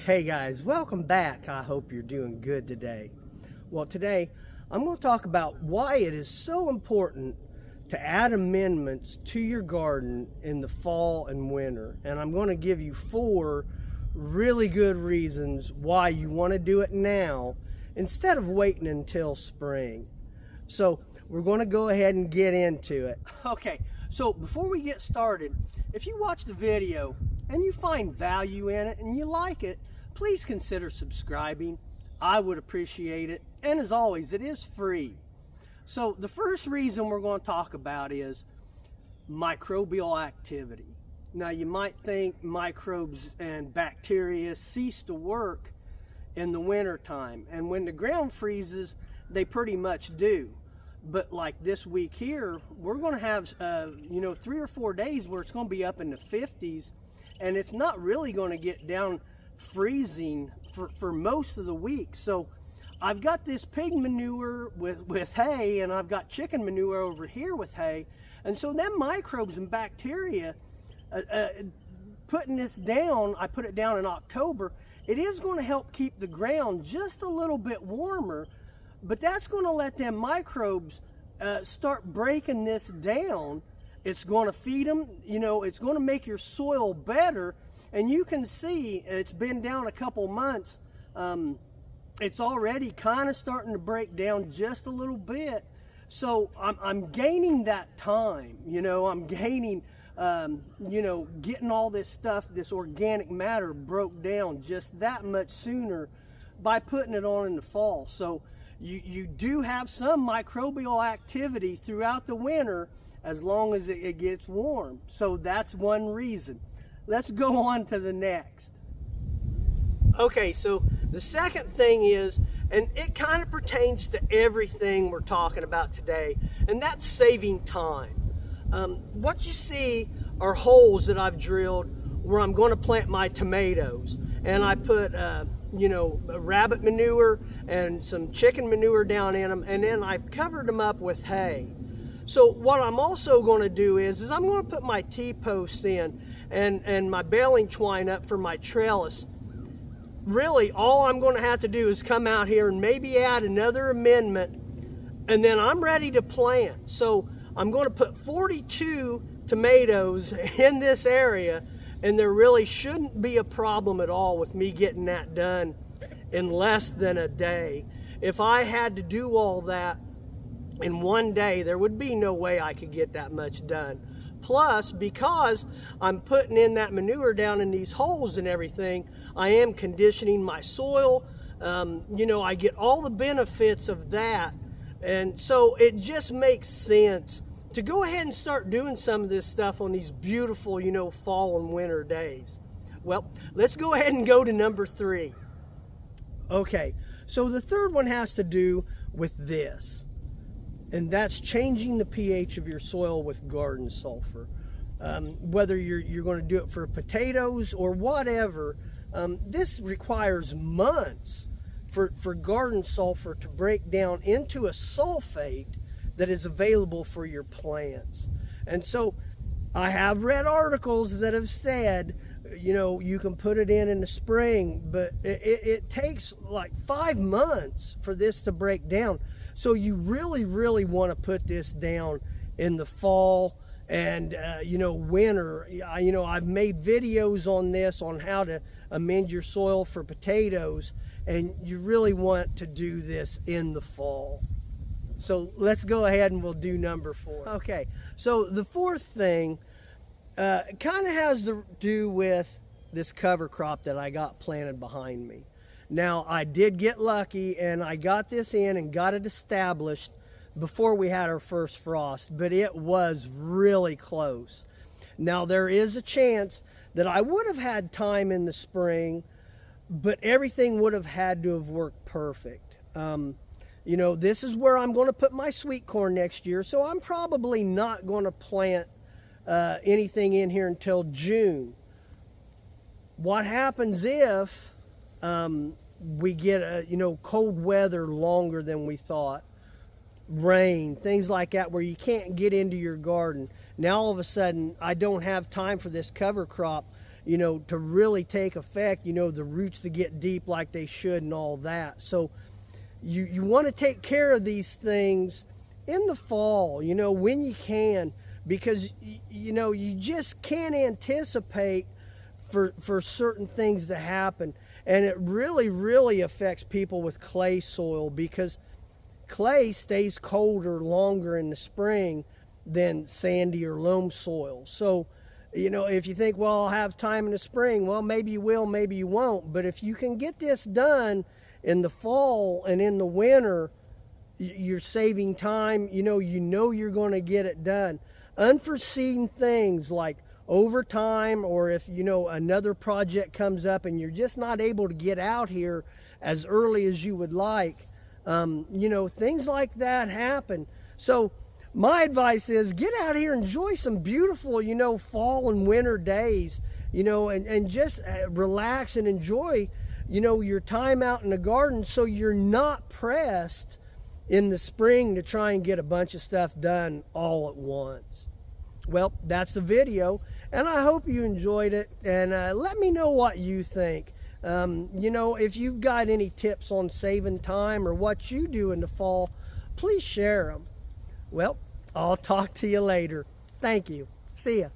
Hey guys, welcome back. I hope you're doing good today. Well, today I'm going to talk about why it is so important to add amendments to your garden in the fall and winter. And I'm going to give you 4 really good reasons why you want to do it now instead of waiting until spring. So we're going to go ahead and get into it. Okay, so before we get started, if you watch the video and you find value in it and you like it, please consider subscribing. I would appreciate it. And as always, it is free. So the first reason we're going to talk about is microbial activity. Now you might think microbes and bacteria cease to work in the winter time, and when the ground freezes, they pretty much do. But like this week here, we're going to have 3 or 4 days where it's going to be up in the 50s, and it's not really going to get down freezing for most of the week. So I've got this pig manure with hay, and I've got chicken manure over here with hay, and so them microbes and bacteria, putting this down, I put it down in October, it is going to help keep the ground just a little bit warmer, but that's going to let them microbes start breaking this down. It's going to feed them, it's going to make your soil better. And you can see it's been down a couple months. It's already kind of starting to break down just a little bit. So I'm gaining that time, I'm gaining, getting all this stuff, this organic matter broke down just that much sooner by putting it on in the fall. So you do have some microbial activity throughout the winter as long as it gets warm. So that's one reason. Let's go on to the next. Okay, so the second thing is, and it kind of pertains to everything we're talking about today, and that's saving time. What you see are holes that I've drilled where I'm going to plant my tomatoes, and I put rabbit manure and some chicken manure down in them, and then I've covered them up with hay. So what I'm also going to do is I'm going to put my T-posts in and my baling twine up for my trellis. Really, all I'm going to have to do is come out here and maybe add another amendment, and then I'm ready to plant. So I'm going to put 42 tomatoes in this area, and there really shouldn't be a problem at all with me getting that done in less than a day. If I had to do all that in one day, there would be no way I could get that much done. Plus, because I'm putting in that manure down in these holes and everything, I am conditioning my soil. I get all the benefits of that. And so it just makes sense to go ahead and start doing some of this stuff on these beautiful, fall and winter days. Well, let's go ahead and go to number 3. Okay, so the third one has to do with this. And that's changing the pH of your soil with garden sulfur. Whether you're going to do it for potatoes or whatever, this requires months for garden sulfur to break down into a sulfate that is available for your plants. And so I have read articles that have said, you can put it in the spring, but it takes like 5 months for this to break down. So you really, really want to put this down in the fall and, winter. I've made videos on this, on how to amend your soil for potatoes, and you really want to do this in the fall. So let's go ahead and we'll do number 4. Okay, so the fourth thing kind of has to do with this cover crop that I got planted behind me. Now, I did get lucky, and I got this in and got it established before we had our first frost, but it was really close. Now, there is a chance that I would have had time in the spring, but everything would have had to have worked perfect. This is where I'm going to put my sweet corn next year, so I'm probably not going to plant anything in here until June. What happens if we get cold weather longer than we thought, rain, things like that, where you can't get into your garden? Now all of a sudden I don't have time for this cover crop to really take effect, the roots to get deep like they should and all that. So you want to take care of these things in the fall, when you can, because, you just can't anticipate for certain things to happen. And it really, really affects people with clay soil, because clay stays colder longer in the spring than sandy or loam soil. So, if you think, well, I'll have time in the spring, well, maybe you will, maybe you won't. But if you can get this done in the fall and in the winter, you're saving time. You're going to get it done. Unforeseen things like overtime, or if another project comes up and you're just not able to get out here as early as you would like, things like that happen. So my advice is get out here, enjoy some beautiful fall and winter days, and just relax and enjoy your time out in the garden, so you're not pressed in the spring to try and get a bunch of stuff done all at once. Well, that's the video, and I hope you enjoyed it, and let me know what you think. If you've got any tips on saving time or what you do in the fall, please share them. Well, I'll talk to you later. Thank you. See ya.